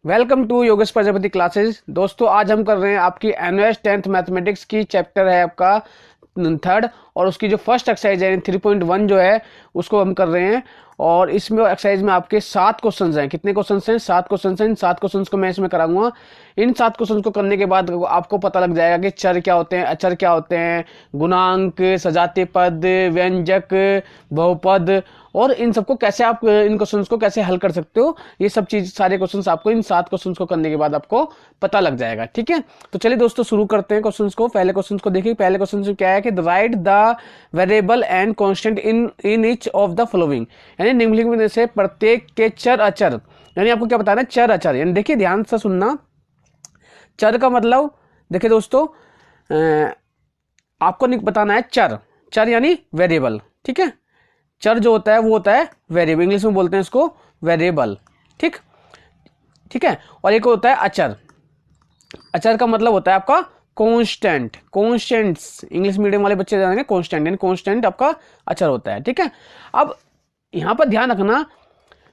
Welcome to Yogesh Prajapati classes. दोस्तों आज हम कर रहे हैं आपकी एनएस 10th मैथमेटिक्स की चैप्टर है आपका थर्ड, और उसकी जो फर्स्ट एक्सरसाइज है 3.1 जो है उसको हम कर रहे हैं। और इसमें एक्सरसाइज में आपके 7 क्वेश्चंस हैं। कितने क्वेश्चंस हैं? 7 क्वेश्चंस हैं। इन 7 क्वेश्चंस को मैं इसमें कराऊंगा। इन 7 क्वेश्चंस को करने के बाद आपको पता लग जाएगा कि चर क्या होते हैं, अचर क्या होते हैं, गुणांक, सजातीय पद, व्यंजक, बहुपद, और इन सबको कैसे आप इन क्वेश्चंस को कैसे हल कर सकते हो। ये सब चीज सारे क्वेश्चंस आपको इन 7 क्वेश्चंस को करने के बाद आपको पता लग जाएगा। ठीक है, तो चलिए दोस्तों शुरू करते हैं क्वेश्चंस को। पहले क्वेश्चंस को देखिए। पहले क्वेश्चन क्या है कि right the variable and constant in each of the following, यानी निम्नलिखित में से प्रत्येक के चर अचर, यानी आपको क्या बताना है? चर अचर। यानी देखिए ध्यान से सुनना। चर का मतलब देखिए दोस्तों, आपको बताना है चर। चर यानी वेरिएबल। ठीक है, चर जो होता है वो होता है वेरिएबल, इंग्लिश में बोलते हैं इसको वेरिएबल। ठीक ठीक है, और एक होता है अचर। अचर का मतलब होता है आपका कांस्टेंट। कांस्टेंट्स इंग्लिश मीडियम वाले बच्चे जानेंगे कांस्टेंट, यानी कांस्टेंट आपका अचर होता है। ठीक है, अब यहां पर ध्यान रखना,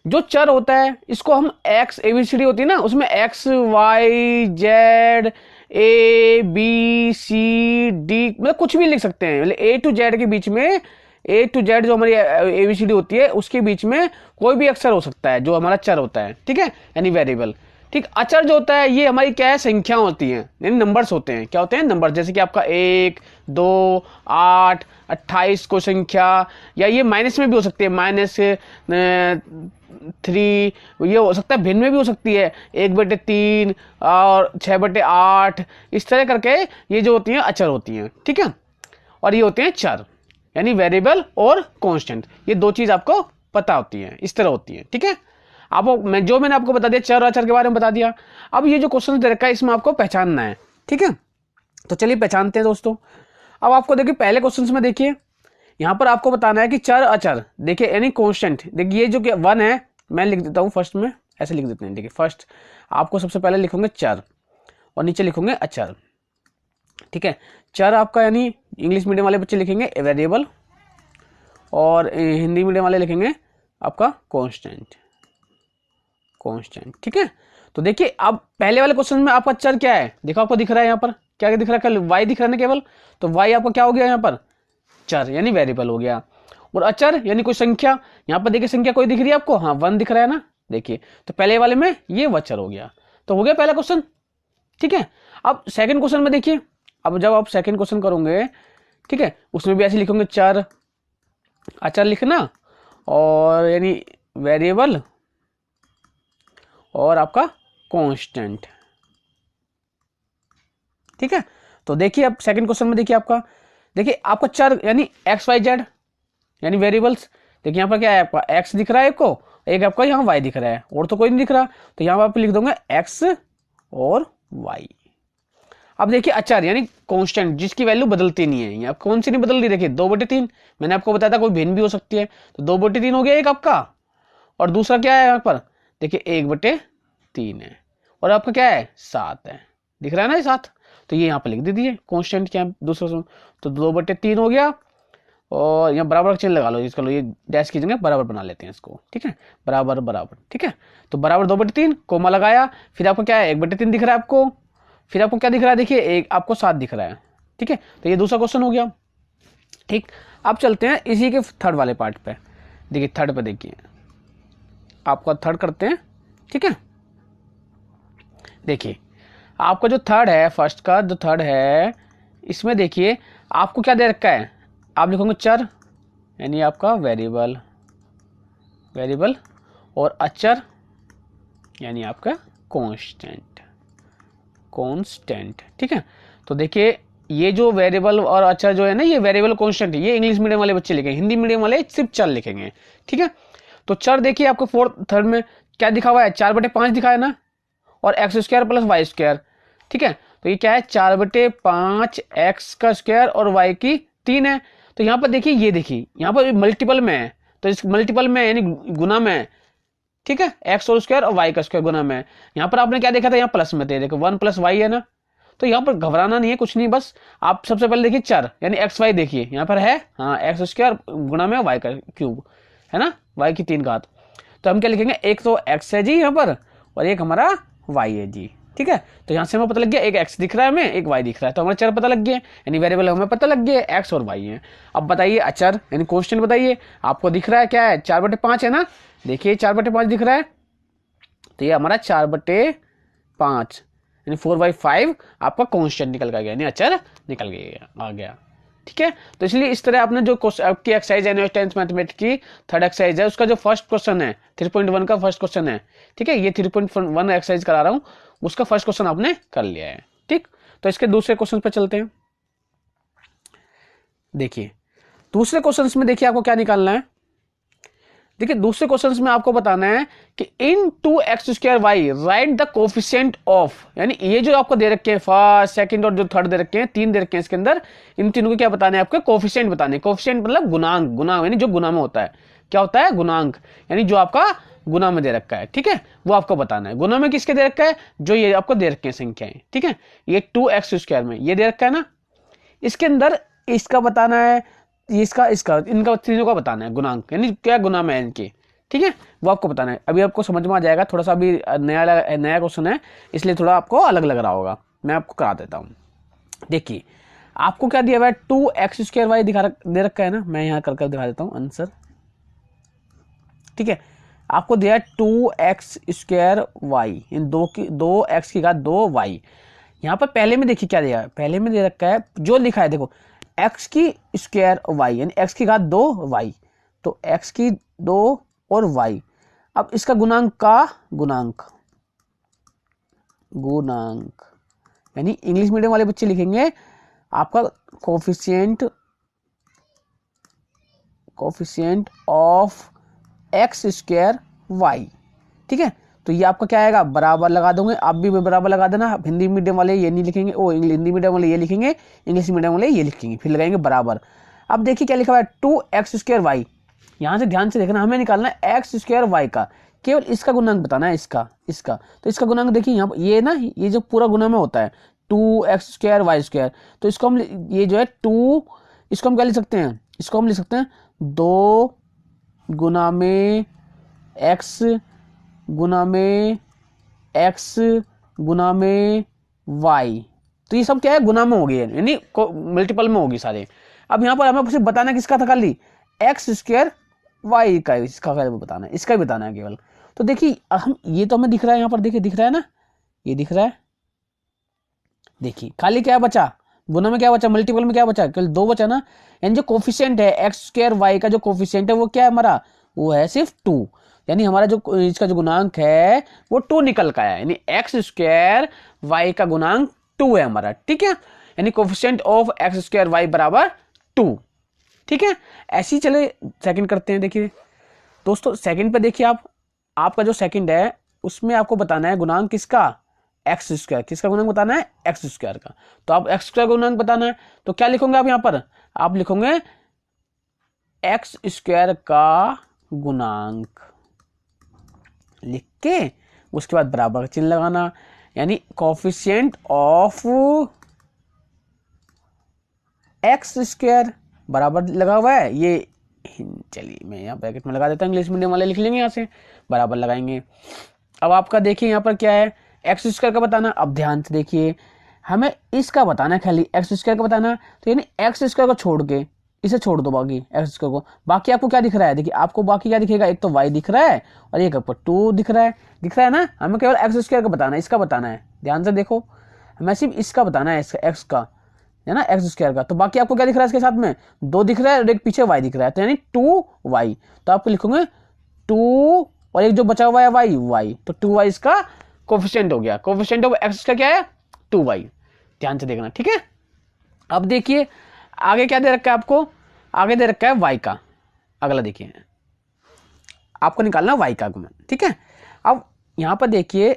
जो चर होता है इसको हम एक्स, एबीसीडी होती है ना, उसमें x y z a b c d मतलब कुछ भी लिख सकते हैं। मतलब ए टू जेड के बीच में, ए टू जेड जो हमारी एबीसीडी होती है उसके बीच में कोई भी अक्षर हो सकता है जो हमारा चर होता है। ठीक है, यानी वेरिएबल। ठीक, अचर जो होता है ये हमारी क्या है? संख्या होती है, यानी नंबर्स होते हैं। क्या होते हैं? नंबर। जैसे कि आपका 1, 2, 8, 28 को संख्या, या ये माइनस में भी हो सकती है, -3, ये हो सकता है भिन्न में भी हो सकती है, 1/3 और 6/8, इस तरह करके ये जो होती हैं अचर होती हैं। ठीक है, और ये होते हैं चर, यानी वेरिएबल और कांस्टेंट। ये दो चीज आपको पता होती है, इस तरह होती है। ठीक है, मैंने आपको बता दिया, चर और अचर के बारे में बता दिया। अब ये जो क्वेश्चन दे रखा है इसमें आपको पहचानना है। ठीक है, तो चलिए पहचानते हैं दोस्तों। अब आपको देखिए पहले क्वेश्चन में देखिए, यहां पर आपको बताना है कि चर अचर, देखिए यानी कांस्टेंट। देखिए ये जो 1 है, मैं लिख देता हूं फर्स्ट में, ऐसे लिख देते हैं। देखिए फर्स्ट आपको सबसे पहले लिखोगे चर और नीचे लिखोगे अचर। ठीक है, चर आपका यानी इंग्लिश मीडियम वाले बच्चे लिखेंगे वेरिएबल, और हिंदी मीडियम वाले लिखेंगे आपका कांस्टेंट। कांस्टेंट। ठीक है, तो देखिए अब पहले वाले क्वेश्चन में आपका चर क्या है? देखो आपको दिख रहा है यहाँ पर क्या दिख रहा है? वाई दिख रहा है ना केवल, तो वाई आपका क्या हो गया यहाँ पर? चर, यानी वेरिएबल हो गया। और अचर यानी कोई संख्या। यहाँ पर देखिए संख्या कोई दिख रही है आपको? हाँ, 1 दिख रहा है ना। देखिए तो पहले वाले में ये वचर हो गया, तो हो गया पहला क्वेश्चन। ठीक है, अब सेकंड क्वेश्चन में देखिए। अब जब आप सेकंड क्वेश्चन करोगे, ठीक है, उसमें भी ऐसे लिखोगे चर अचर लिखना, और यानी वेरिएबल और आपका कांस्टेंट। ठीक है, तो देखिए अब सेकंड क्वेश्चन में देखिए आपका चर यानी एक्स वाई जेड, यानी वेरिएबल्स। देखिए यहाँ पर क्या है? आपका एक्स दिख रहा है आपको, एक आपका यहाँ वाई दिख रहा है, और तो कोई नहीं दिख रहा, तो यहाँ पर आप लिख दोगे एक्स और वाई। अब देखिए अचर यानी कांस्टेंट, जिसकी वैल्यू बदलती नहीं है। यहाँ कौन सी नहीं बदल रही? देखिए 2/3, मैंने आपको बताया था कोई भिन्न भी हो सकती है, तो 2/3 हो गया एक आपका, और दूसरा क्या है यहाँ पर? देखिए 1/3 है, और आपका क्या है? 7 है। दिख रहा है ना ये 7, तो ये यहाँ पर लिख दीजिए कांस्टेंट क्या है दूसरा, तो 2/3 हो गया। और यहाँ बराबर का चिन्ह लगा लो, इसका लो ये डैश की जगह बराबर बना लेते हैं इसको। ठीक है, बराबर बराबर। ठीक है, तो बराबर 2/3 कोमा लगाया, फिर आपको क्या है? 1/3 दिख रहा है आपको, फिर आपको क्या दिख रहा है? देखिए एक आपको 7 दिख रहा है। ठीक है, तो ये दूसरा क्वेश्चन हो गया। ठीक, अब चलते हैं इसी के थर्ड वाले पार्ट पे। देखिए थर्ड पे देखिए, आपका थर्ड करते हैं। ठीक है, देखिए आपका जो थर्ड है, फर्स्ट का जो थर्ड है, इसमें देखिए आपको क्या दे रखा है? आप लिखोगे चर यानी आपका वेरिएबल, वेरिएबल, और अचर यानी आपका कांस्टेंट, कांस्टेंट। ठीक है, तो देखिए ये जो वेरिएबल और अचर जो है ना, ये वेरिएबल कांस्टेंट, ये इंग्लिश मीडियम वाले बच्चे लिखेंगे, हिंदी मीडियम वाले सिर्फ चर लिखेंगे। ठीक है, तो चर देखिए आपको फोर्थ थर्ड में क्या दिखा हुआ है? 4/5 दिखा है ना, और x² + y²। ठीक है, तो ये क्या है? 4/5 x का स्क्वायर और y की 3 है। तो यहाँ पर देखिए, ये देखिए यहाँ पर मल्टीपल में है, तो इस मल्टीपल में यानी गुना में है। ठीक है, x होल स्क्वायर और y का स्क्वायर गुना में है। यहाँ पर आपने क्या देखा था? यहाँ प्लस में थे, देखो 1 + y है ना, तो यहाँ पर घबराना नहीं है, कुछ नहीं, बस आप सबसे पहले देखिए चर यानी एक्स वाई देखिए यहाँ पर है, हाँ, x² गुणा में y का क्यूब है ना, y की 3 घात। तो हम क्या लिखेंगे? एक तो x है जी यहाँ पर, और एक हमारा y है जी। ठीक है, तो यहाँ से हमें पता लग गया एक x दिख रहा है हमें, एक y दिख रहा है, तो हमारा चर पता लग गया, यानी वेरिएबल हमें पता लग गया x और y है। अब बताइए अचर यानी कांस्टेंट बताइए, आपको दिख रहा है क्या है, 4/5 है ना, देखिए 4/5 दिख रहा है, तो ये हमारा 4/5 यानी 4/5 आपका कांस्टेंट निकल गया, यानी अचर निकल गया आ गया। ठीक है, तो इसलिए इस तरह आपने जो आपकी एक्सरसाइज है 10th मैथमेटिक्स की 3rd एक्सरसाइज है, उसका जो फर्स्ट क्वेश्चन है 3.1 का फर्स्ट क्वेश्चन है, ठीक है, ये 3.1 एक्सरसाइज करा रहा हूं, उसका फर्स्ट क्वेश्चन आपने कर लिया है। ठीक, तो इसके दूसरे क्वेश्चन पे चलते हैं। देखिए दूसरे क्वेश्चन में देखिए आपको क्या निकालना है। देखिए दूसरे क्वेश्चन में आपको बताना है कि इन 2x² right the coefficient of, यानी ये जो आपको दे रखे हैं फर्स्ट सेकंड और जो थर्ड दे रखे हैं, 3 दे रखे हैं इसके अंदर, इन तीनों को क्या बताना है आपके कोफिशिएंट बताने। कोफिशिएंट मतलब गुणांक, गुणांक यानी जो गुना में होता है, क्या होता है गुणांक, यानी जो आपका गुना में दे रखा है। ठीक है, वो आपको बताना है। गुना में किसके दे रखा है, जो ये आपको दे रखे हैं संख्याएं। ठीक है, ये 2x² में ये दे रखा है ना, इसके अंदर इसका बताना है, इसका इनका तीनों का बताना है गुणांक, यानी क्या गुना में है इनके। ठीक है, वो आपको बताना है। अभी आपको समझ में आ जाएगा, थोड़ा सा अभी नया क्वेश्चन है इसलिए थोड़ा आपको अलग लग रहा होगा, मैं आपको करा देता हूँ। देखिए आपको क्या दिया हुआ है, 2x² दे रखा है ना, मैं यहाँ कर दिखा देता हूँ आंसर। ठीक है, आपको दिया है 2x², इन 2x की घात 2y। यहाँ पर पहले में देखिए क्या दिया है, पहले में दे रखा है जो लिखा है, देखो x की स्क्वायर y यानी x की घात 2y, तो x की 2 और y। अब इसका गुणांक का गुणांक यानी इंग्लिश मीडियम वाले बच्चे लिखेंगे आपका कोफिशिएंट ऑफ x²y। ठीक है, तो ये आपका क्या आएगा, बराबर लगा दोगे, आप भी बराबर लगा देना। हिंदी मीडियम वाले ये नहीं लिखेंगे, ओ हिंदी मीडियम वाले ये लिखेंगे, इंग्लिश मीडियम वाले ये लिखेंगे, फिर लगाएंगे बराबर। अब देखिए क्या लिखा हुआ है, 2x²y, यहां से ध्यान से देखना, हमें निकालना है x²y का, केवल इसका गुणांक बताना है, इसका तो इसका गुणांक देखिए यहाँ ये ना, ये जो पूरा गुना में होता है 2x²y², तो इसको हम ये जो है 2, इसको हम क्या लिख सकते हैं, इसको हम लिख सकते हैं 2 गुना में x गुना में x गुना में y, तो ये सब क्या है गुना में होगी, यानी मल्टीपल में होगी सारे। अब यहाँ पर हमें सिर्फ बताना किसका था, खाली x²y का, इसका बताना है, इसका ही बताना है केवल। तो देखिए हम ये तो हमें दिख रहा है यहाँ पर, देखिए दिख रहा है ना, ये दिख रहा है। देखिए खाली क्या बचा, गुना में क्या बचा, मल्टीपल में क्या बचा, केवल 2 बचा ना, यानी जो कोफिशिएंट है x²y का, जो कोफिशिएंट है वो क्या है हमारा, वो है सिर्फ 2, यानी हमारा जो इसका जो गुणांक है वो 2 निकल का है, यानी x²y का गुणांक 2 है हमारा। ठीक है, यानी कोफिशिएंट ऑफ x²y बराबर 2। ठीक है, ऐसे ही चले सेकंड करते हैं। देखिए दोस्तों सेकंड पे देखिए आपका जो सेकंड है उसमें आपको बताना है गुणांक किसका, x², किसका गुणांक बताना है, x² का। तो आप x² गुणांक बताना है, तो क्या लिखोगे आप यहाँ पर, आप लिखोगे x² का गुणांक लिख के उसके बाद बराबर का चिन्ह लगाना, यानी कोफिशिएंट ऑफ x² बराबर लगा हुआ है ये, चलिए मैं यहाँ ब्रैकेट में लगा देता हूँ, इंग्लिश मीडियम वाले लिख लेंगे, यहाँ से बराबर लगाएंगे। अब आपका देखिए यहाँ पर क्या है, x² का बताना। अब ध्यान से देखिए हमें इसका बताना है, खाली x² का बताना है, तो यानी x² को छोड़ के इसे छोड़ दो, बाकी x² को, बाकी आपको क्या दिख रहा है, देखिए आपको बाकी क्या दिखेगा, एक तो y दिख रहा है और एक आपको 2 दिख रहा है ना। हमें केवल x² का बताना है, इसका बताना है, ध्यान से देखो, हमें सिर्फ इसका बताना है, इसका x का है ना, x² का। तो बाकी आपको क्या दिख रहा है, इसके साथ में 2 दिख रहा है और एक पीछे y दिख रहा है, तो यानी 2y, तो आपको लिखोगे 2 और एक जो बचा हुआ है y, तो 2y इसका कोफिशिएंट हो गया। कोफिशिएंट ऑफ x का क्या है, 2y, ध्यान से देखना। ठीक है, अब देखिए आगे क्या दे रखा है आपको, आगे दे रखा है y का, अगला देखिए आपको निकालना y का गुणन। ठीक है, अब यहां पर देखिए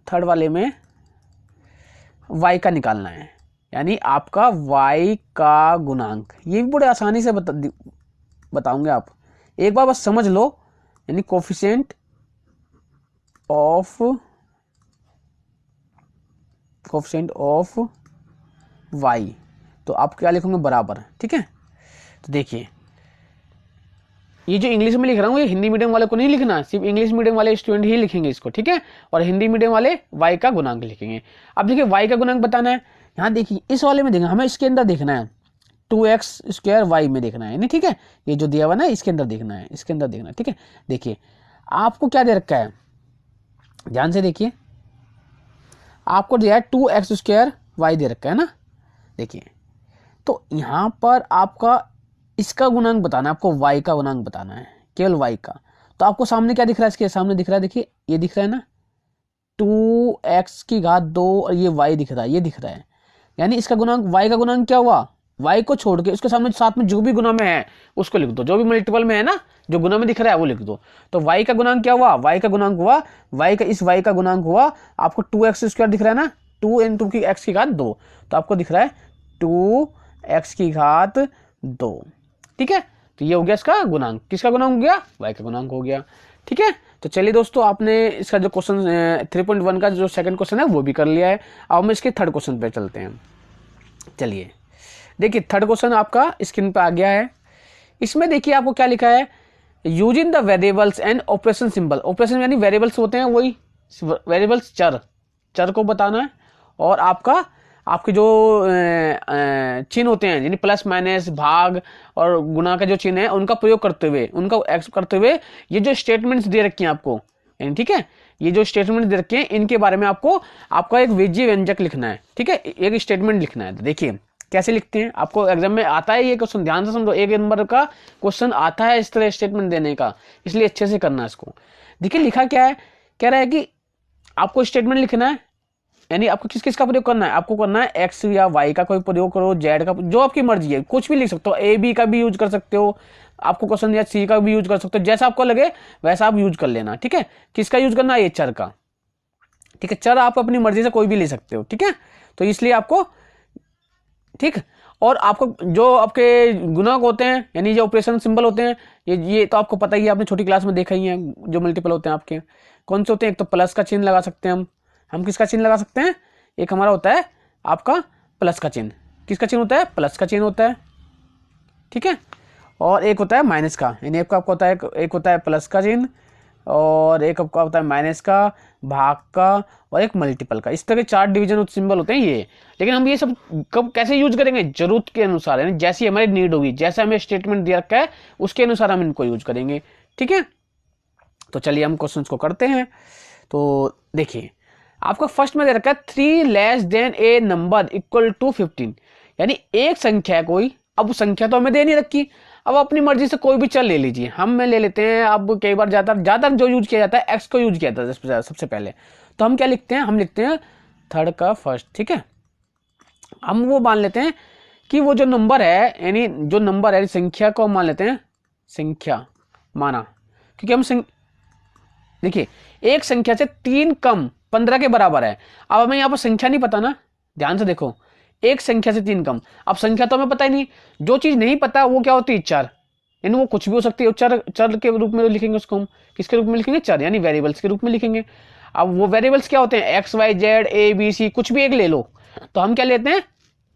थर्ड वाले में y का निकालना है, यानी आपका y का गुणांक, ये भी बड़े आसानी से बताऊंगे, आप एक बार बस समझ लो, यानी कोफिशिएंट ऑफ y, तो आप क्या लिखोगे बराबर। ठीक है, तो देखिए ये जो इंग्लिश में लिख रहा हूँ ये हिंदी मीडियम वाले को नहीं लिखना, सिर्फ इंग्लिश मीडियम वाले स्टूडेंट ही लिखेंगे इसको, ठीक है। और हिंदी मीडियम वाले y का गुणांक लिखेंगे। अब देखिए y का गुणांक बताना है, यहाँ देखिए इस वाले में देखना, हमें इसके अंदर देखना है 2x² y में देखना है, नहीं ठीक है। ये जो दिया हुआ ना इसके अंदर देखना है, इसके अंदर देखना है, ठीक है। देखिए आपको क्या दे रखा है, ध्यान से देखिए, आपको दिया है 2x² y दे रखा है ना। देखिए तो यहाँ पर आपका इसका गुणांक बताना है, आपको y का गुणांक बताना है, केवल y का। तो आपको सामने क्या दिख रहा है, इसके सामने दिख रहा है, देखिए ये दिख रहा है ना 2x⁻² और ये y दिख रहा है, ये दिख रहा है। यानी इसका गुणांक y का गुणांक क्या हुआ, y को छोड़ के उसके सामने साथ में जो भी गुना में है उसको लिख दो, जो भी मल्टीपल में है ना, जो गुना में दिख रहा है वो लिख दो। तो y का गुणांक क्या हुआ, y का गुणांक हुआ इस y का गुणांक हुआ आपको 2x² दिख रहा है ना, 2 × x⁻²। तो आपको दिख रहा है 2x⁻², ठीक है। तो ये हो गया इसका गुणांक, किसका गुणांक हो गया, y का गुणांक हो गया, ठीक है। तो चलिए दोस्तों, आपने इसका जो क्वेश्चन 3.1 का जो सेकंड क्वेश्चन है वो भी कर लिया है। अब हम इसके थर्ड क्वेश्चन पे चलते हैं। चलिए देखिए थर्ड क्वेश्चन आपका स्क्रीन पे आ गया है। इसमें देखिए आपको क्या लिखा है, using the variables and operation symbol. Operation यानी वेरिएबल्स होते हैं, वही वेरिएबल्स चर को बताना है। और आपके जो चिन्ह होते हैं यानी प्लस माइनस भाग और गुणा का जो चिन्ह है उनका प्रयोग करते हुए ये जो स्टेटमेंट्स दे रखी हैं आपको, यानी ठीक है, ये जो स्टेटमेंट दे रखे हैं इनके बारे में आपका एक विजय व्यंजक लिखना है, ठीक है, एक स्टेटमेंट लिखना है। देखिए कैसे लिखते हैं, आपको एग्जाम में आता है ये क्वेश्चन, ध्यान से समझो, 1 नंबर का क्वेश्चन आता है इस तरह स्टेटमेंट देने का, इसलिए अच्छे से करना है इसको। देखिए लिखा क्या है, कह रहा है कि आपको स्टेटमेंट लिखना है, यानी आपको किस का प्रयोग करना है, आपको करना है एक्स या वाई का कोई प्रयोग करो, जेड का, जो आपकी मर्जी है, कुछ भी लिख सकते हो, ए बी का भी यूज कर सकते हो, आपको क्वेश्चन या सी का भी यूज कर सकते हो, जैसा आपको लगे वैसा आप यूज कर लेना, ठीक है। किसका यूज करना है, ये चर का, ठीक है। चर आप अपनी मर्जी से कोई भी ले सकते हो, ठीक है। तो इसलिए आपको, ठीक, और आपको जो आपके गुणक होते हैं यानी जो ऑपरेशन सिंबल होते हैं, ये तो आपको पता ही है, आपने छोटी क्लास में देखा ही है, जो मल्टीपल होते हैं आपके कौन से होते हैं। एक तो प्लस का चिन्ह लगा सकते हैं हम किसका चिन्ह लगा सकते हैं, एक हमारा होता है आपका प्लस का चिन्ह, किसका चिन्ह होता है, प्लस का चिन्ह होता है, ठीक है। और एक होता है माइनस का, यानी आपका होता है, एक होता है प्लस का चिन्ह और एक आपका होता है माइनस का, भाग का और एक मल्टीपल का। इस तरह के 4 डिवीजन सिंबल होते हैं ये। लेकिन हम ये सब कब कैसे यूज करेंगे, जरूरत के अनुसार, यानी जैसी हमारी नीड होगी, जैसा हमें स्टेटमेंट दिया रखा है उसके अनुसार हम इनको यूज करेंगे, ठीक है। तो चलिए हम क्वेश्चन को करते हैं। तो देखिए आपका फर्स्ट में दे रखा है 3 less than a number equal to 15, यानी एक संख्या है कोई, अब संख्या तो हमें दे नहीं रखी, अब अपनी मर्जी से कोई भी चल ले लीजिए, हम ले लेते हैं। अब कई बार ज्यादा जो यूज किया जाता है एक्स को यूज किया जाता है सबसे पहले, तो हम क्या लिखते हैं, हम लिखते हैं थर्ड का फर्स्ट, ठीक है। हम वो मान लेते हैं कि वो जो नंबर है, यानी जो नंबर है संख्या को मान लेते हैं संख्या माना, क्योंकि हम देखिए एक संख्या से 3 कम 15 के बराबर है। अब हमें यहाँ पर संख्या नहीं पता ना, ध्यान से देखो, एक संख्या से 3 कम, अब संख्या तो हमें पता ही नहीं, जो चीज नहीं पता वो क्या होती है, चर, यानी वो कुछ भी हो सकती है, चर के रूप में लिखेंगे उसको हम, किसके रूप में लिखेंगे, चर, यानी वेरिएबल्स के रूप में लिखेंगे। अब वो वेरिएबल्स क्या होते हैं, x y z a b c, कुछ भी एक ले लो, तो हम क्या लेते हैं,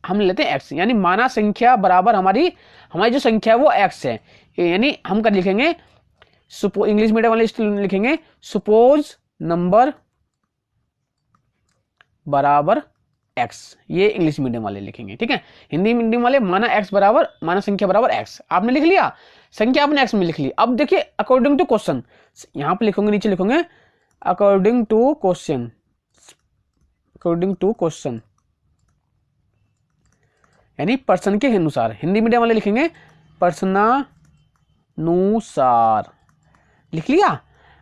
हम लेते हैं एक्स, यानी माना संख्या बराबर हमारी जो संख्या है वो एक्स है, यानी हम कर लिखेंगे इंग्लिश मीडियम वाले स्टूडेंट लिखेंगे सपोज नंबर बराबर एक्स, ये इंग्लिश मीडियम वाले लिखेंगे, ठीक है। हिंदी मीडियम वाले माना संख्या बराबर एक्स, आपने लिख लिया, संख्या आपने एक्स में लिख ली। अब देखिए अकॉर्डिंग टू क्वेश्चन, यहां पे लिखोगे, नीचे लिखोगे अकॉर्डिंग टू क्वेश्चन, यानी पर्सन के अनुसार, हिंदी मीडियम वाले लिखेंगे पर्सनानुसार, लिख लिया।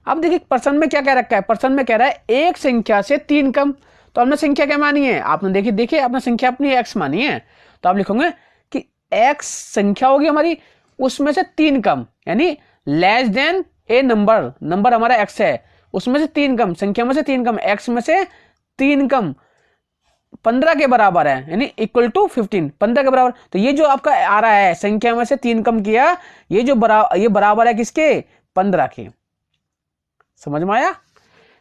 अब देखिए पर्सन में क्या कह रखा है, पर्सन में कह रहा है एक संख्या से 3 कम, तो हमने संख्या क्या मानी है, आपने देखिए आपने संख्या अपनी एक्स मानी है, तो आप लिखोगे कि एक्स संख्या होगी हमारी, उसमें से 3 कम, यानी लेस देन ए नंबर हमारा एक्स है, उसमें से 3 कम, संख्या में से 3 कम, एक्स में से 3 कम 15 के बराबर है, यानी इक्वल टू 15, 15 के बराबर। तो ये जो आपका आ रहा है संख्या में से 3 कम किया, ये जो ये बराबर है किसके, 15 के, समझ में आया।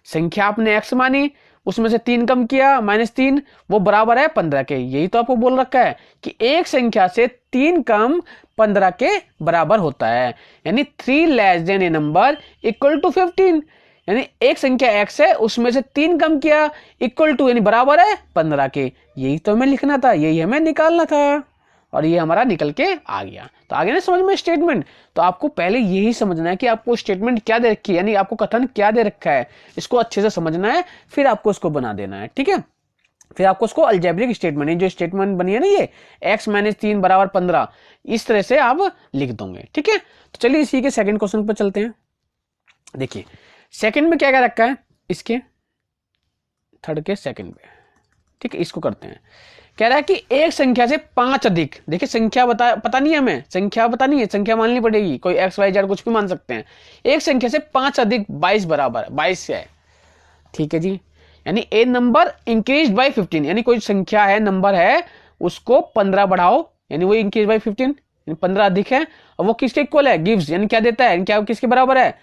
संख्या आपने एक्स मानी, उसमें से 3 कम किया -3, वो बराबर है 15 के। यही तो आपको बोल रखा है कि एक संख्या से 3 कम 15 के बराबर होता है, यानी 3 less than a number equal to 15। यानी एक संख्या x है, उसमें से 3 कम किया इक्वल टू यानी बराबर है 15 के। यही तो हमें लिखना था, यही हमें निकालना था, और ये हमारा निकल के आ गया। तो आगे ना समझ में स्टेटमेंट। तो आपको पहले यही समझना है कि आपको स्टेटमेंट क्या दे रखी है, यानी आपको कथन क्या दे रखा है, इसको अच्छे से समझना है, फिर आपको उसको बना देना है। ठीक है, फिर आपको उसको अलजेब्रिक स्टेटमेंट, जो स्टेटमेंट बनी है ना ये x - 3 बराबर 15, इस तरह से आप लिख दोगे। ठीक है, तो चलिए इसी के सेकंड क्वेश्चन पर चलते हैं। देखिए सेकंड में क्या क्या रखा है, इसके थर्ड के सेकंड पे। ठीक है, इसको करते हैं। कह रहा है कि एक संख्या से 5 अधिक, देखिए संख्या पता नहीं है हमें, संख्या पता नहीं है, संख्या माननी पड़ेगी, कोई x y z कुछ भी मान सकते हैं। एक संख्या से 5 अधिक 22 बराबर 22 है। ठीक है जी, यानी ए नंबर इंक्रीज बाय 15, यानी कोई संख्या है, नंबर है, उसको 15 बढ़ाओ, यानी वो इंक्रीज बाय 15, यानी 15 अधिक है, और वो किसके इक्वल है, गिव्स, यानी क्या देता है, क्या किसके बराबर है,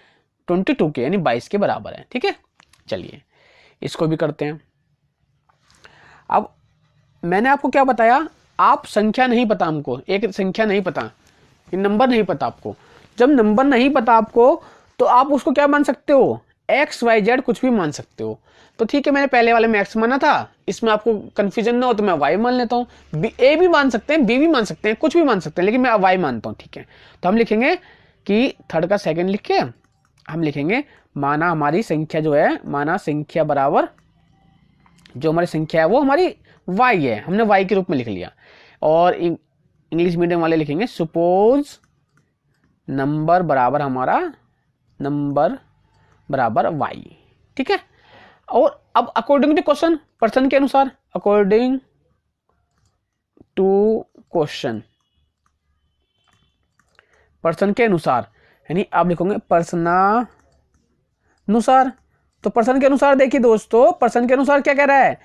22 के, यानी 22 के बराबर है। ठीक है, चलिए इसको भी करते हैं। अब मैंने आपको क्या बताया, आप संख्या नहीं पता हमको, एक संख्या नहीं पता, नंबर नहीं पता आपको। जब नंबर नहीं पता आपको तो आप उसको क्या मान सकते हो, एक्स वाई जेड कुछ भी मान सकते हो। तो ठीक है, मैंने पहले वाले में एक्स माना था, इसमें आपको कंफ्यूजन ना हो तो मैं वाई मान लेता हूँ। ए भी मान सकते हैं, बी भी मान सकते हैं, कुछ भी मान सकते हैं, लेकिन मैं वाई मानता हूँ। ठीक है, तो हम लिखेंगे कि थर्ड का सेकंड लिख के हम लिखेंगे माना हमारी संख्या जो है, माना संख्या बराबर जो हमारी संख्या है वो हमारी y है, हमने y के रूप में लिख लिया। और इंग्लिश मीडियम वाले लिखेंगे सपोज नंबर बराबर हमारा नंबर बराबर y। ठीक है, और अब अकॉर्डिंग टू क्वेश्चन, पर्सन के अनुसार, अकॉर्डिंग टू क्वेश्चन, पर्सन के अनुसार, यानी आप लिखोगे पर्सनानुसार। तो पर्सन के अनुसार देखिए दोस्तों, पर्सन के अनुसार क्या कह रहा है,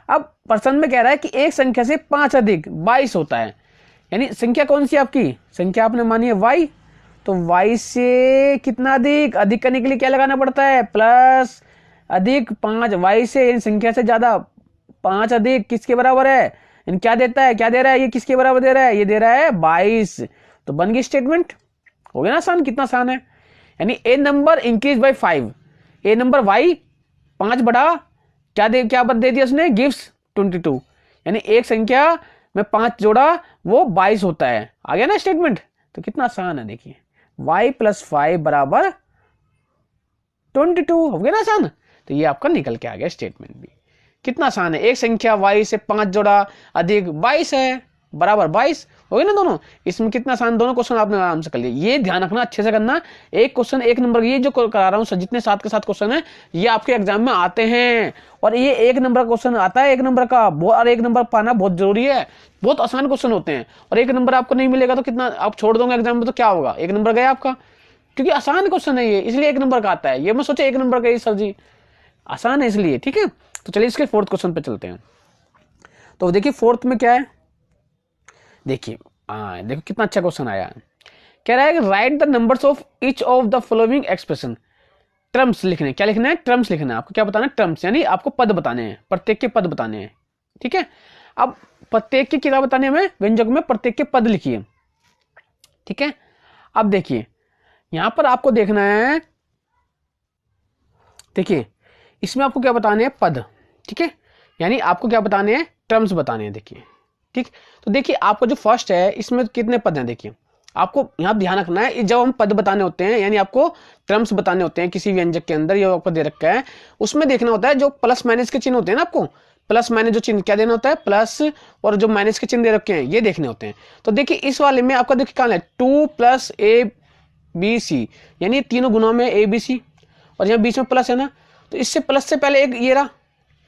अब पर्सन में कह रहा है कि एक संख्या से 5 अधिक 22 होता है, यानी संख्या कौन सी आपकी, संख्या आपने मानी है y, तो y से कितना अधिक, अधिक करने के लिए क्या लगाना पड़ता है, प्लस अधिक 5, y से यानी संख्या से ज्यादा 5 अधिक किसके बराबर है, यानी क्या देता है, क्या दे रहा है, ये किसके बराबर दे रहा है, ये दे रहा है 22। तो बन गई स्टेटमेंट, हो गया ना आसान, कितना आसान है। यानी A number increase by 5, A number y 5 बढ़ा, क्या दे दिया उसने, गिव्स 22, यानी एक संख्या में 5 जोड़ा वो 22 होता है। आ गया ना स्टेटमेंट, तो कितना आसान है, देखिए y + 5 बराबर 22, हो गया ना आसान। तो ये आपका निकल के आ गया स्टेटमेंट भी, कितना आसान है। एक संख्या y से 5 जोड़ा अधिक 22 है बराबर 22, हो गया ना दोनों। इसमें कितना आसान, दोनों क्वेश्चन आपने आराम से कर लिए। ये ध्यान रखना, अच्छे से करना, एक क्वेश्चन एक नंबर, ये जो करा रहा हूँ जितने 7 के 7 क्वेश्चन है ये आपके एग्जाम में आते हैं, और ये एक नंबर का क्वेश्चन आता है, एक नंबर का, और एक नंबर पाना बहुत जरूरी है, बहुत आसान क्वेश्चन होते हैं। और एक नंबर आपको नहीं मिलेगा तो कितना आप छोड़ दोगे एग्जाम में, तो क्या होगा, एक नंबर गया आपका, क्योंकि आसान क्वेश्चन है ये, इसलिए एक नंबर का आता है। ये मैं सोचे एक नंबर का सर जी आसान है इसलिए। ठीक है, तो चलिए इसके फोर्थ क्वेश्चन पे चलते हैं। तो देखिए फोर्थ में क्या है, देखिए देखो कितना अच्छा क्वेश्चन आया है। कह रहा है कि right the numbers of each of the following expression, terms लिखने, क्या लिखना है, टर्म्स लिखना है आपको, क्या बताना है, टर्म्स, यानी आपको पद बताने हैं, प्रत्येक के पद बताने हैं। ठीक है, अब प्रत्येक की क्या बताने हमें, व्यंजक में प्रत्येक के पद लिखिए। ठीक है, अब देखिए यहां पर आपको देखना है, देखिए इसमें आपको क्या बताने हैं, पद। ठीक है, यानी आपको क्या बताने हैं, टर्म्स बताने हैं। देखिए ठीक, तो देखिए आपको जो फर्स्ट है इसमें कितने पद हैं, देखिए आपको यहाँ ध्यान रखना है, जब हम पद बताने होते हैं यानी आपको टर्म्स बताने होते हैं किसी व्यंजक के अंदर, ये आपको दे रखा है, उसमें देखना होता है जो प्लस माइनस के चिन्ह होते हैं ना, आपको प्लस माइनस जो चिन्ह क्या देना होता है, प्लस और जो माइनस के चिन्ह दे रखे हैं ये देखने होते हैं। तो देखिए इस वाले में आपका देखिए कहाँ है, 2 + ABC, यानी तीनों गुणों में ABC, और यहाँ बीच में प्लस है ना, तो इससे प्लस से पहले एक ये रहा,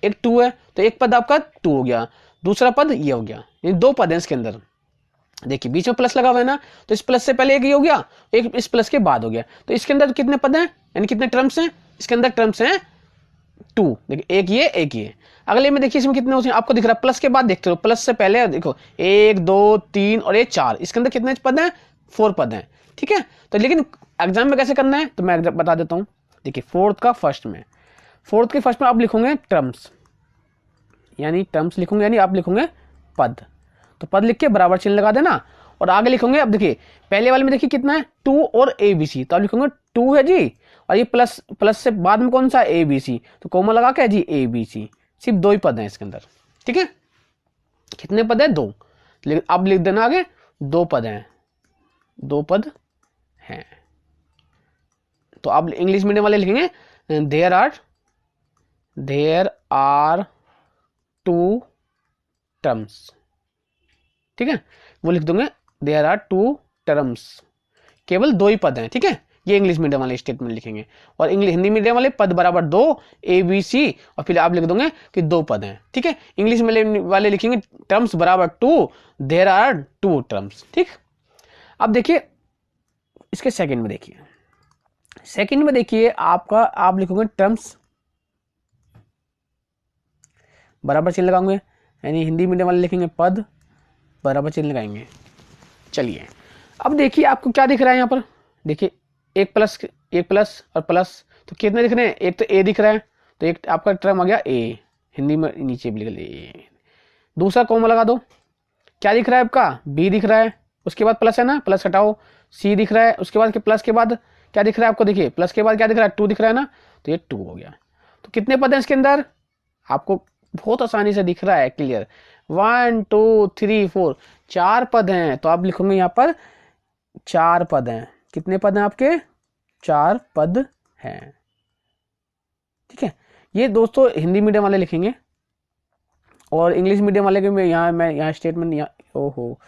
एक 2 है, तो एक पद आपका 2 हो गया, दूसरा पद ये हो गया, ये 2 पद हैं इसके अंदर। देखिए बीच में प्लस लगा हुआ है ना, तो इस प्लस से पहले एक ये हो गया, एक इस प्लस के बाद हो गया, तो इसके अंदर कितने पद हैं, यानी कितने टर्म्स हैं, इसके अंदर टर्म्स हैं 2। देखिए एक ये एक ये, अगले में देखिए इसमें कितने होते हैं, आपको दिख रहा है प्लस के बाद देखते हो, प्लस से पहले देखो 1 2 3 और ये 4, इसके अंदर कितने पद हैं, 4 पद हैं। ठीक है, तो लेकिन एग्जाम में कैसे करना है तो मैं बता देता हूँ। देखिए फोर्थ के फर्स्ट में आप लिखोगे टर्म्स, यानी टर्म्स लिखूंगे, यानी आप लिखोगे पद, तो पद लिख के बराबर चिन्ह लगा देना और आगे लिखोगे। अब देखिए पहले वाले में देखिए कितना है 2 और ABC, तो आप लिखोगे 2 है जी, और ये प्लस प्लस से बाद में कौन सा ABC, तो कोमा लगा के जी ABC, सिर्फ 2 ही पद हैं इसके अंदर। ठीक है, कितने पद है 2, अब लिख देना आगे 2 पद हैं, 2 पद हैं। तो अब इंग्लिश मीडियम वाले लिखेंगे देयर आर 2 टर्म्स। ठीक है, वो लिख दूंगे देयर आर 2 टर्म्स, केवल 2 ही पद हैं। ठीक है, ये इंग्लिश मीडियम वाले स्टेटमेंट लिखेंगे। और हिंदी मीडियम वाले पद बराबर 2 ABC, और फिर आप लिख दोगे कि 2 पद हैं। ठीक है, इंग्लिश मीडियम वाले लिखेंगे टर्म्स बराबर 2, देयर आर 2 टर्म्स। ठीक, अब देखिए इसके सेकंड में देखिए, सेकंड में देखिए आपका, आप लिखोगे टर्म्स बराबर चिन्ह लगाओगे, यानी हिंदी मीडियम वाले लिखेंगे पद बराबर चिन्ह लगाएंगे। चलिए अब देखिए आपको क्या दिख रहा है यहाँ पर, देखिए एक प्लस और प्लस, तो कितने दिख रहे हैं, एक तो ए दिख रहा है, तो एक आपका टर्म आ गया ए, हिंदी में नीचे भी लिख ले। दूसरा कॉमा लगा दो, क्या दिख रहा है आपका बी दिख रहा है, उसके बाद प्लस है ना, प्लस हटाओ, सी दिख रहा है, उसके बाद प्लस के बाद क्या दिख रहा है आपको, देखिए प्लस के बाद क्या दिख रहा है 2 दिख रहा है ना, तो ये 2 हो गया। तो कितने पद हैं इसके अंदर, आपको बहुत आसानी से दिख रहा है क्लियर, 1 2 3 4, 4 पद हैं। तो आप लिखोगे यहाँ पर 4 पद हैं। कितने पद हैं आपके, 4 पद हैं। ठीक है, ये दोस्तों हिंदी मीडियम वाले लिखेंगे, और इंग्लिश मीडियम वाले के मैं यहाँ स्टेटमेंट ओहो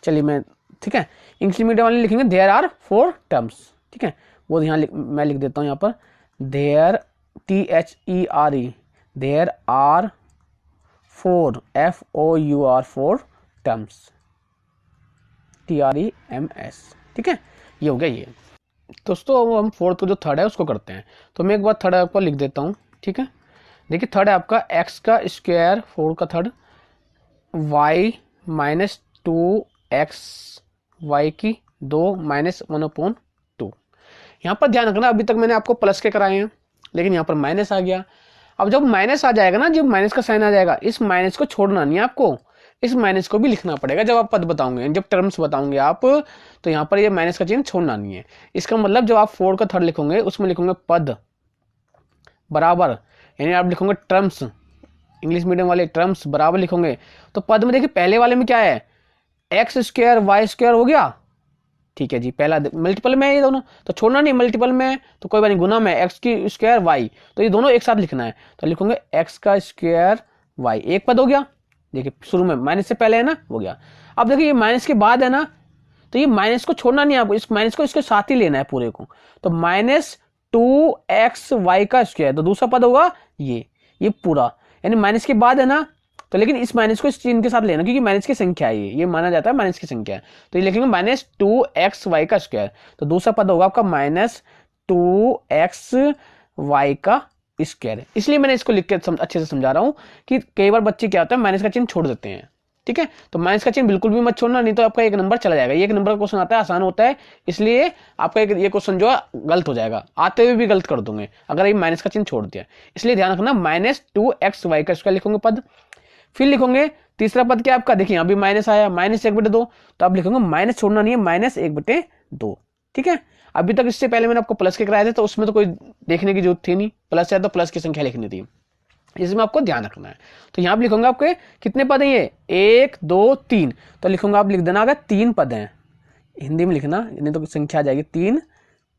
चलिए मैं, ठीक है, इंग्लिश मीडियम वाले लिखेंगे देयर आर 4 टर्म्स। ठीक है, वो यहाँ मैं लिख देता हूँ यहाँ पर there THERE, there are 4 FOUR terms, TREMS। ठीक है, ये हो गया ये। दोस्तों अब हम फोर्थ को जो थर्ड है उसको करते हैं, तो मैं एक बार थर्ड आपको लिख देता हूँ। ठीक है, देखिए थर्ड है आपका x का स्क्वायर 4 का third, y minus 2x y की 2 माइनस 1/2। यहाँ पर ध्यान रखना, अभी तक मैंने आपको प्लस के कराए हैं, लेकिन यहाँ पर माइनस आ गया। अब जब माइनस आ जाएगा ना, जब माइनस का साइन आ जाएगा, इस माइनस को छोड़ना नहीं है आपको, इस माइनस को भी लिखना पड़ेगा जब आप पद बताओगे, जब टर्म्स बताओगे आप, तो यहाँ पर ये माइनस का चिन्ह छोड़ना नहीं है। इसका मतलब जब आप 4 का थर्ड लिखोगे उसमें लिखोगे पद बराबर, यानी आप लिखोगे टर्म्स, इंग्लिश मीडियम वाले टर्म्स बराबर लिखोगे। तो पद में देखिए पहले वाले में क्या है, एक्स स्क्वायर वाई स्क्वायर हो गया। ठीक है जी, पहला मल्टीपल में है ये दोनों, तो छोड़ना नहीं, मल्टीपल में तो कोई बात नहीं, गुना में एक्स की स्क्वायर वाई, तो ये दोनों एक साथ लिखना है। तो लिखोगे एक्स का स्क्वायर वाई, एक पद हो गया। देखिए शुरू में माइनस से पहले है ना, हो गया। अब देखिए ये माइनस के बाद है ना, तो ये माइनस को छोड़ना नहीं है आपको, इस माइनस को इसके साथ ही लेना है पूरे को। तो -2xy का स्क्वायर, तो दूसरा पद होगा ये पूरा, यानी माइनस के बाद है ना, तो लेकिन इस माइनस को इस चिन्ह के साथ लेना, क्योंकि माइनस की संख्या है ये माना जाता है माइनस की संख्या है। तो ये लिखेंगे -2xy का स्क्वायर, तो दूसरा पद होगा आपका -2xy का स्क्वायर। इसलिए मैंने इसको लिख के अच्छे से समझा रहा हूं कि कई बार बच्चे क्या होता है माइनस का चिन्ह छोड़ देते हैं। ठीक है, तो माइनस का चिन्ह बिल्कुल भी मत छोड़ना, नहीं तो आपका एक नंबर चला जाएगा। एक नंबर का क्वेश्चन आता है, आसान होता है, इसलिए आपका ये क्वेश्चन जो है गलत हो जाएगा, आते हुए भी गलत कर दूंगे अगर ये माइनस का चिन्ह छोड़ दिया। इसलिए ध्यान रखना, -2xy का स्क्वायर लिखोगे पद, फिर लिखोगे तीसरा पद क्या आपका, देखिए अभी माइनस आया, -1/2, तो आप लिखोगे माइनस छोड़ना नहीं है, -1/2। ठीक है, अभी तक इससे पहले मैंने आपको प्लस के कराए थे, तो उसमें तो कोई देखने की जरूरत थी नहीं, प्लस है तो प्लस की संख्या लिखनी थी, इसमें आपको ध्यान रखना है। तो यहाँ पे लिखूंगा आपके कितने पद हैं, ये 1 2 3, तो लिखूंगा आप लिख देना अगर 3 पद हैं, हिंदी में लिखना नहीं तो संख्या आ जाएगी, 3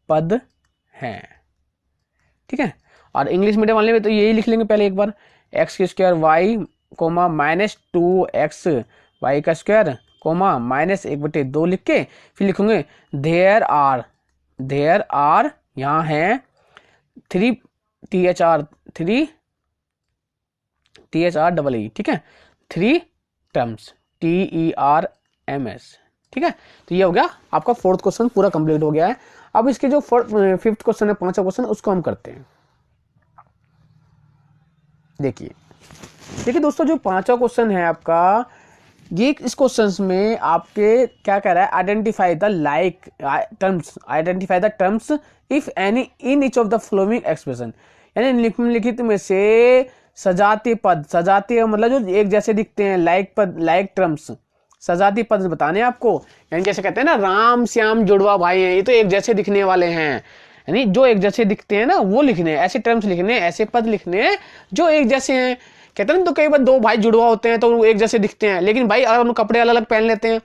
पद हैं। ठीक है, और इंग्लिश मीडियम वाले में तो यही लिख लेंगे पहले एक बार, एक्स की स्क्वायर वाई कोमा -2xy का स्क्वायर कोमा -1/2 लिख के फिर लिखूंगे देयर आर यहाँ है 3 THR ठीक है, 3 टर्म्स TERMS। ठीक है, तो ये हो गया आपका फोर्थ क्वेश्चन पूरा कंप्लीट हो गया है। अब इसके जो फिफ्थ क्वेश्चन है, पांचवा क्वेश्चन, उसको हम करते हैं। देखिए दोस्तों, जो पांचवा क्वेश्चन है आपका, ये इस क्वेश्चन में आपके क्या कह रहा है, identify the terms if any in each of the following expression, यानी निम्नलिखित में से सजातीय पद, सजातीय मतलब जो एक जैसे दिखते हैं, लाइक पद, लाइक टर्म्स, सजातीय पद बताने आपको। यानी जैसे कहते हैं ना राम श्याम जुड़वा भाई हैं, ये तो एक जैसे दिखने वाले हैं, यानी जो एक जैसे दिखते हैं ना वो लिखने, ऐसे टर्म्स लिखने, ऐसे पद लिखने जो एक जैसे हैं। कहते हैं ना, तो कई बार दो भाई जुड़वा होते हैं तो वो एक जैसे दिखते हैं, लेकिन भाई अगर उन कपड़े अलग अलग पहन लेते हैं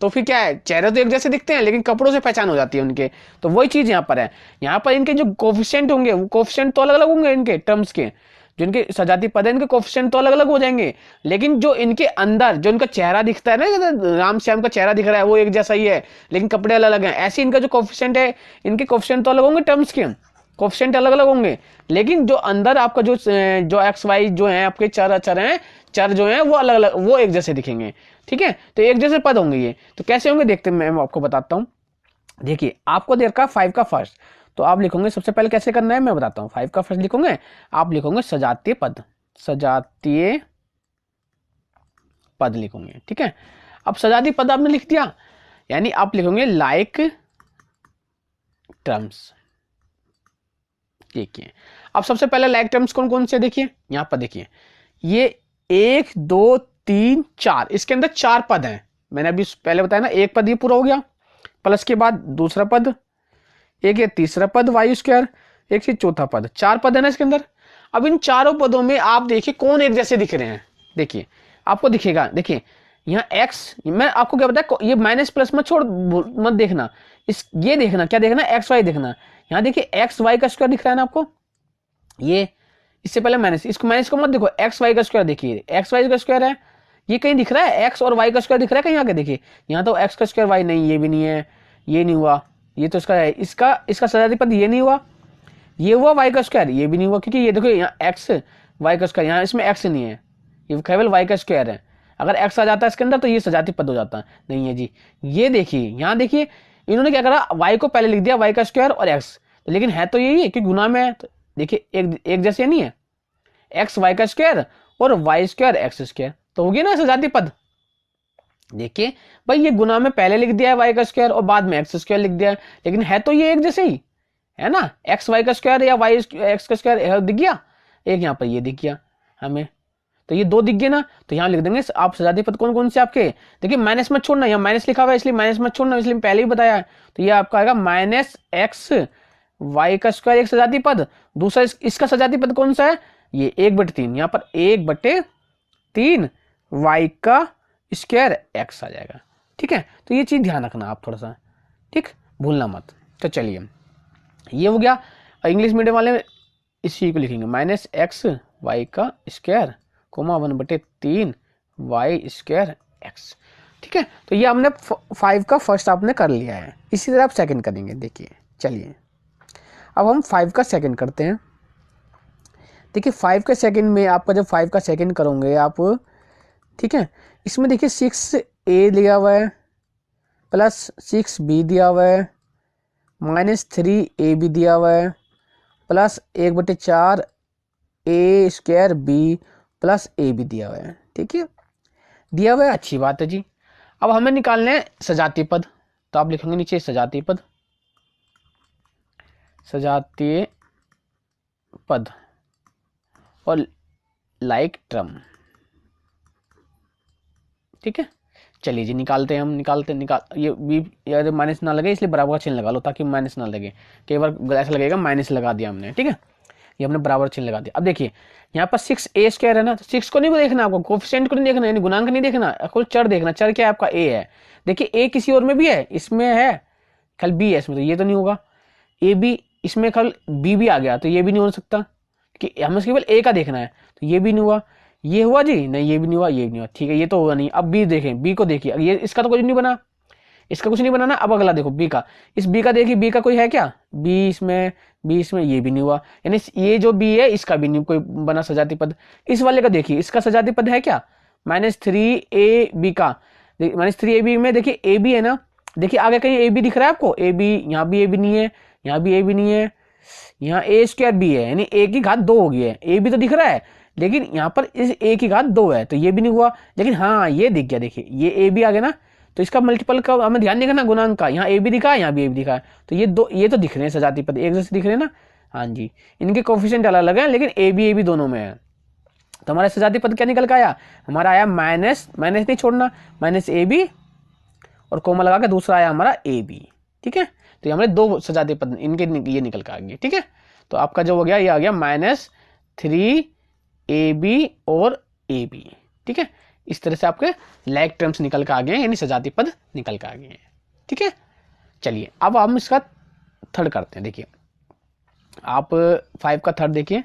तो फिर क्या है, चेहरे तो एक जैसे दिखते हैं लेकिन कपड़ों से पहचान हो जाती है उनके। तो वही चीज यहाँ पर है, यहाँ पर इनके जो कोफिशिएंट होंगे वो कोफिशिएंट तो अलग अलग होंगे इनके टर्म्स के, जो इनके सजाती पद है इनके कोफिशिएंट तो अलग अलग हो जाएंगे, लेकिन जो इनके अंदर जो इनका चेहरा दिखता है ना, राम श्याम का चेहरा दिख रहा है वो एक जैसा ही है लेकिन कपड़े अलग अलग हैं, ऐसे इनका जो कोफिशिएंट है, इनके कोफिशिएंट तो अलग होंगे टर्म्स के, कोफिशिएंट अलग अलग होंगे, लेकिन जो अंदर आपका जो एक्स वाई जो है आपके चर चर हैं, चर जो हैं वो अलग अलग, वो एक जैसे दिखेंगे। ठीक है, तो एक जैसे पद होंगे ये। तो कैसे होंगे देखते हैं, मैं आपको बताता हूँ। देखिए आपको दे रखा 5 का फर्स्ट, तो आप लिखोगे सबसे पहले कैसे करना है मैं बताता हूँ। 5 का फर्स्ट लिखोगे, आप लिखोगे सजातीय पद, सजातीय पद लिखोगे। ठीक है, अब सजातीय पद आपने लिख दिया, यानी आप लिखोगे लाइक टर्म्स। देखिए अब सबसे पहले लाइक टर्म्स कौन कौन से, देखिए यहां पर देखिए, ये 1 2 3 4, इसके अंदर 4 पद हैं। मैंने अभी पहले बताया ना, एक पद ये पूरा हो गया, प्लस के बाद दूसरा पद, एक ये तीसरा पद वाई स्क्वायर, एक ये चौथा पद, 4 पद है ना इसके अंदर। अब इन चारों पदों में आप देखिए कौन एक जैसे दिख रहे हैं, देखिए आपको दिखेगा। देखिए यहाँ एक्स, मैं आपको क्या बताया, ये माइनस प्लस मत छोड़ मत देखना, इस ये देखना, क्या देखना, एक्स वाई देखना। यहाँ देखिए एक्स वाई का स्क्वायर दिख रहा है ना आपको, ये इससे पहले माइनस, इसको माइनस को मत देखो, एक्स वाई का स्क्वायर देखिए, एक्स वाई का स्क्वायर है, ये कहीं दिख रहा है, एक्स और वाई का स्क्वायर दिख रहा है कहीं आके, देखिए यहाँ तो एक्स का स्क्वायर वाई नहीं, ये भी नहीं है, ये नहीं हुआ, ये तो इसका है, इसका सजातीय पद ये नहीं हुआ, ये हुआ वाई का स्क्वायर, ये भी नहीं हुआ, क्योंकि ये देखो यहाँ एक्स वाई का स्क्वायर, यहाँ इसमें एक्स नहीं है, ये केवल वाई का स्क्वायर है। अगर एक्स आ जाता है इसके अंदर तो ये सजातीय पद हो जाता है, नहीं है जी। ये देखिए यहाँ देखिए इन्होंने क्या करा, वाई को पहले लिख दिया, वाई का स्क्वायर और एक्स, लेकिन है तो यही है कि गुना में है, तो देखिए एक जैसे नहीं है, एक्स वाई का स्क्वायर और वाई स्क्वायर एक्स स्क्वायर, तो हो गया ना सजातीय पद। देखिए भाई ये गुना में पहले लिख दिया है वाई का स्क्वायर और बाद में एक्स स्क्वायर लिख दिया है, लेकिन है तो ये एक जैसे ही है ना, एक्स वाई का स्क्वायर या वाई एक्स का स्क्वायर दिख गया, एक यहाँ पर ये दिख गया हमें, तो ये दो दिख गए ना, तो यहाँ लिख देंगे आप सजातीय पद कौन कौन से आपके। देखिए माइनस मत छोड़ना, यहाँ माइनस लिखा हुआ है इसलिए माइनस मत छोड़ना, इसलिए पहले ही बताया है। तो ये आपका आएगा माइनस एक्स वाई का स्क्वायर एक सजातीय पद, दूसरा इसका सजातीय पद कौन सा है, ये 1/3, यहाँ पर 1/3 वाई का स्क्वायर एक्स आ जाएगा। ठीक है, तो ये चीज ध्यान रखना आप थोड़ा सा, ठीक, भूलना मत। तो चलिए ये हो गया, इंग्लिश मीडियम वाले इसी को लिखेंगे माइनस एक्स वाई का square comma 1/3 y square x. ठीक है, तो ये हमने 5 का फर्स्ट आपने कर लिया है, इसी तरह आप सेकंड करेंगे। देखिए चलिए अब हम 5 का सेकंड करते हैं। देखिए 5 के सेकंड में आपका जब 5 का सेकंड करोगे आप, ठीक है, इसमें देखिए 6a दिया हुआ है प्लस 6b दिया हुआ है -3ab दिया हुआ है plus 1/4 a square b plus a भी दिया हुआ है। ठीक है, दिया हुआ है, अच्छी बात है जी। अब हमें निकालने हैं सजातीय पद, तो आप लिखेंगे नीचे सजातीय पद, सजातीय पद और लाइक टर्म। ठीक है, चलिए जी निकालते हैं हम, निकाल ये बी या माइनस ना लगे इसलिए बराबर का चिन्ह लगा लो ताकि माइनस ना लगे, कई बार ऐसा लगेगा माइनस लगा दिया हमने। ठीक है, ये हमने बराबर चिन्ह लगा दिया। अब देखिए यहाँ पर 6a स्क्वायर है ना, तो 6 को नहीं देखना आपको, कोफिशिएंट को नहीं देखना, यानी गुणांक नहीं देखना, आपको चर देखना। चर क्या है आपका, a है। देखिए a किसी और में भी है, इसमें है कल b है इसमें, तो ये तो नहीं होगा। a b इसमें कल b भी आ गया तो ये भी नहीं हो सकता, कि हमें केवल a का देखना है, तो ये भी नहीं हुआ। ये हुआ जी, नहीं ये भी नहीं हुआ, ये भी नहीं हुआ। ठीक है, ये तो होगा नहीं। अब b देखें, b को देखिए, ये इसका तो कुछ नहीं बना, इसका कुछ नहीं बनाना। अब अगला देखो b का, इस b का देखिए, b का कोई है क्या, b इसमें ये भी नहीं हुआ, यानी ये जो b है इसका भी नहीं कोई बना सजातीय पद। इस वाले का देखिए, इसका सजातीय पद है क्या, -3ab का, -3ab में देखिए a b है ना, देखिए आगे कहीं a b दिख रहा है आपको, a b, यहाँ भी a b नहीं है, यहाँ भी a b नहीं है, यहाँ a स्क्वायर b है, यानी a की घात 2 हो गई है। a b तो दिख रहा है लेकिन यहाँ पर इस a की घात 2 है, तो ये भी नहीं हुआ। लेकिन हाँ ये दिख गया, देखिए ये a b आ गया ना, तो इसका मल्टीपल का हमें ध्यान देगा ना, गुणांक का, यहाँ a भी दिखा है, यहाँ भी a भी दिखा है, तो ये तो दिख रहे हैं सजातीय पद, एक जैसे दिख रहे हैं ना। हाँ जी, इनके कोफिशिएंट अलग अलग हैं लेकिन a भी दोनों में है। तो हमारा सजातीय पद क्या निकल के आया, हमारा आया माइनस, माइनस नहीं छोड़ना, माइनस ए बी और कोमा लगा के दूसरा आया हमारा ए बी। ठीक है, तो ये हमारे दो सजातीय पद इनके ये निकल के आ गए। ठीक है, तो आपका जो हो गया ये आ गया -3ab और ए बी। ठीक है, इस तरह से आपके लाइक टर्म्स निकल के आ गए, यानी सजातीय पद निकल के आ गए हैं। ठीक है, चलिए अब हम इसका थर्ड करते हैं। देखिए आप 5 का थर्ड देखिए,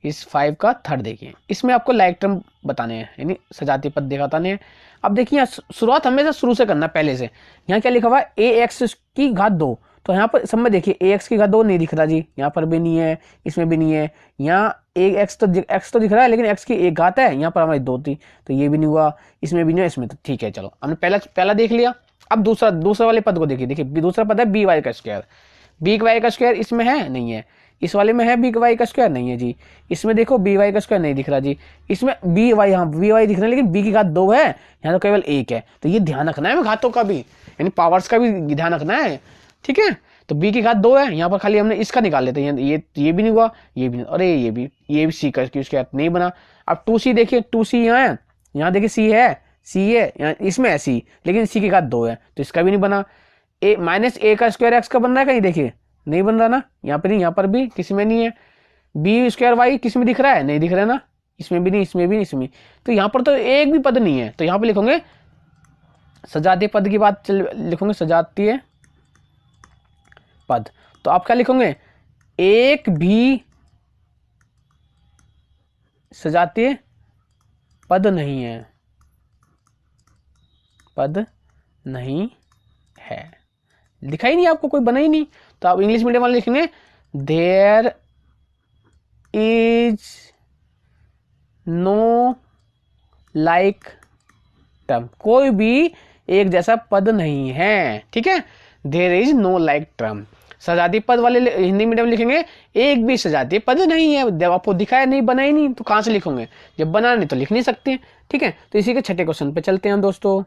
इस 5 का थर्ड देखिए, इसमें आपको लाइक टर्म बताने हैं, यानी सजातीय पद दिखाने हैं। अब देखिए यहाँ शुरुआत हमेशा शुरू से करना, पहले से। यहाँ क्या लिखा हुआ है, ax की घात 2, तो यहाँ पर सब में देखिए ax की घात 2 नहीं दिख रहा जी, यहाँ पर भी नहीं है, इसमें भी नहीं है। यहाँ x तो दिख रहा है, लेकिन x की एक घात है, यहाँ पर हमारी 2 थी, तो ये भी नहीं हुआ, इसमें भी नहीं है, इसमें तो ठीक है। चलो हमने पहला देख लिया। अब दूसरा वाले पद को देखिए, देखिए दूसरा पद है बी वाई का स्क्वायर। बी वाई का स्क्वायर इसमें है, नहीं है। इस वाले में है बी वाई का स्क्वायर, नहीं है जी। इसमें देखो बी वाई का स्क्वायर नहीं दिख रहा जी, इसमें बी वाई, हाँ बी वाई दिख रहा है, लेकिन बी की घात 2 है, यहाँ तो केवल 1 है। तो ये ध्यान रखना है घातों का भी, यानी पावर्स का भी ध्यान रखना है। ठीक है, तो बी की घात 2 है, यहाँ पर खाली हमने इसका निकाल लेते हैं, ये भी नहीं हुआ, ये भी नहीं, अरे ये भी सी का स्क्वायर नहीं बना। अब 2c देखिए, 2c यहाँ है, यहाँ देखिए सी है, इसमें है सी, लेकिन सी की घात 2 है, तो इसका भी नहीं बना। -a का स्क्वायर एक्स का बन रहा है कहीं, देखिए नहीं बन रहा ना, यहाँ पर नहीं, यहाँ पर भी किसी में नहीं है। बी स्क्वायर वाई किस में दिख रहा है, नहीं दिख रहा है ना, इसमें भी नहीं, इसमें भी नहीं, इसमें। तो यहाँ पर तो एक भी पद नहीं है, तो यहाँ पर लिखोगे सजातीय पद की बात लिखोगे, सजातीय पद। तो आप क्या लिखोगे, एक भी सजातीय पद नहीं है, पद नहीं है, लिखा ही नहीं आपको, कोई बना ही नहीं। तो आप इंग्लिश मीडियम वाले लिखेंगे there is no like term, कोई भी एक जैसा पद नहीं है। ठीक है, there is no like term. सजातीय पद वाले हिंदी मीडियम लिखेंगे एक भी सजातीय पद नहीं है, जब आपको दिखाया नहीं, बना ही नहीं, तो कहां से लिखोगे, जब बना नहीं तो लिख नहीं सकते। ठीक है, तो इसी के छठे क्वेश्चन पे चलते हैं हम दोस्तों।